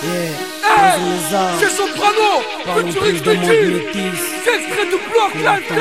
C'est Soprano, futuriste métis. C'est extrait du bloc Live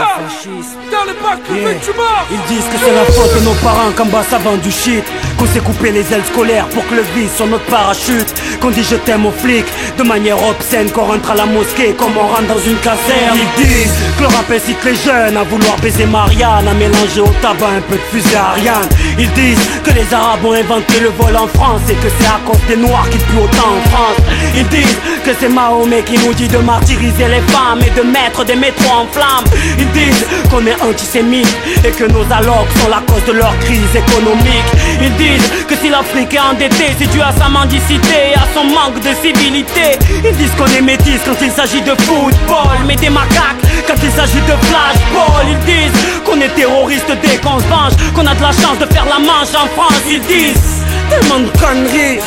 dans le bac que tu mords. Ils disent que c'est la faute de nos parents qu'en bas ça vend du shit, qu'on s'est coupé les ailes scolaires pour que le vice sur notre parachute, qu'on dit je t'aime aux flics de manière obscène, qu'on rentre à la mosquée comme on rentre dans une caserne. Ils disent que le rap incite les jeunes à vouloir baiser Marianne, à mélanger au tabac un peu de fusée Ariane. Ils disent que les arabes ont inventé le vol en France et que c'est à cause des noirs qu'il pleut autant en France. Ils disent que c'est Mahomet qui nous dit de martyriser les femmes et de mettre des métros en flammes. Ils disent qu'on est antisémite et que nos allocs sont la cause de leur crise économique. Ils disent que si l'Afrique est endettée, c'est dû à sa mendicité et à son manque de civilité. Ils disent qu'on est métis quand il s'agit de football, mais des macaques quand il s'agit de flashball. Ils disent qu'on est terroriste dès qu'on se venge, qu'on a de la chance de faire la manche en France. Ils disent tellement de conneries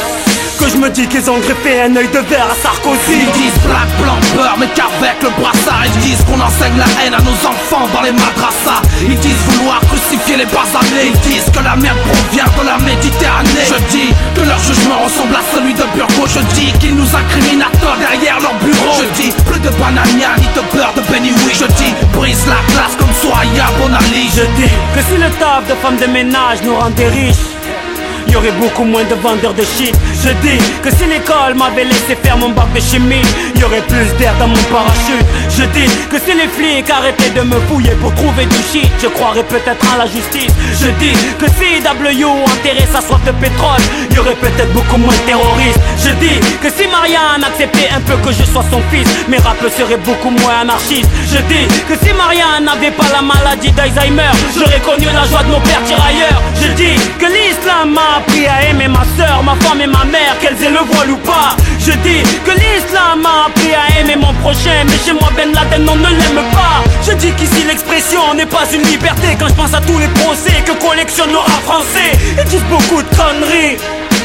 que je me dis qu'ils ont greffé un œil de verre à Sarkozy. Ils disent black, blanc, beurre, mais qu'avec le brassard. Ils disent qu'on enseigne la haine à nos enfants dans les madrassas. Ils disent vouloir crucifier les basanés. Ils disent que la merde provient de la Méditerranée. Je dis que leur jugement ressemble à celui de Burgo. Je dis qu'ils nous incriminent à tort derrière leur bureau. Je dis plus de banania ni de beurre de Benny Oui. Je dis brise la glace comme Soya Bonali. Je dis que si le taf de femme de ménage nous rendait riches, il y aurait beaucoup moins de vendeurs de shit. Je dis que si l'école m'avait laissé faire mon bac de chimie, il y aurait plus d'air dans mon parachute. Je dis que si les flics arrêtaient de me fouiller pour trouver du shit, je croirais peut-être en la justice. Je dis que si W enterrait sa soif de pétrole, il y aurait peut-être beaucoup moins de terroristes. Je dis que si Marianne acceptait un peu que je sois son fils, mes raps seraient beaucoup moins anarchistes. Je dis que si Marianne n'avait pas la maladie d'Alzheimer, j'aurais connu la joie de mon père tirailleur. Je dis que l'islam m'a appris à aimer ma soeur, ma femme et ma mère, qu'elles aient le voile ou pas. Je dis que l'islam m'a appris à aimer mon prochain, mais chez moi Ben Laden on ne l'aime pas. Je dis qu'ici l'expression n'est pas une liberté quand je pense à tous les procès que collectionne le rap français. Ils disent beaucoup de conneries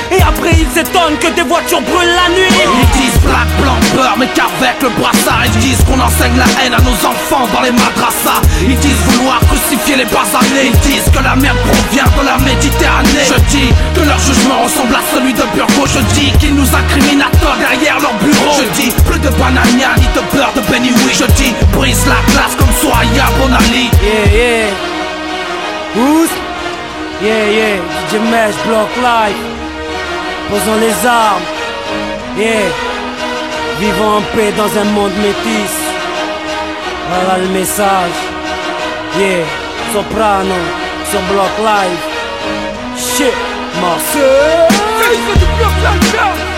et après ils s'étonnent que des voitures brûlent la nuit. Ils disent black, blanc, beurre, mais qu'avec le brassard. Ils disent qu'on enseigne la haine à nos enfants dans les madrassas. Ils disent vouloir crucifier les basanés. Ils disent que la merde provient de la Méditerranée. Je dis que leur jugement ressemble à celui de Burgo. Je dis qu'ils nous incriminent à tort derrière leur bureau. Je dis plus de banania ni de beurre de Benny Oui. Je dis brise la glace comme Soya Bonali. Yeah, Who's? Yeah, DJ Mesh, Block Live. Posons les armes, vivons en paix dans un monde métis. Voilà le message, Soprano sur Block Live. Shit, Marseille. C'est extrait du bloc Live.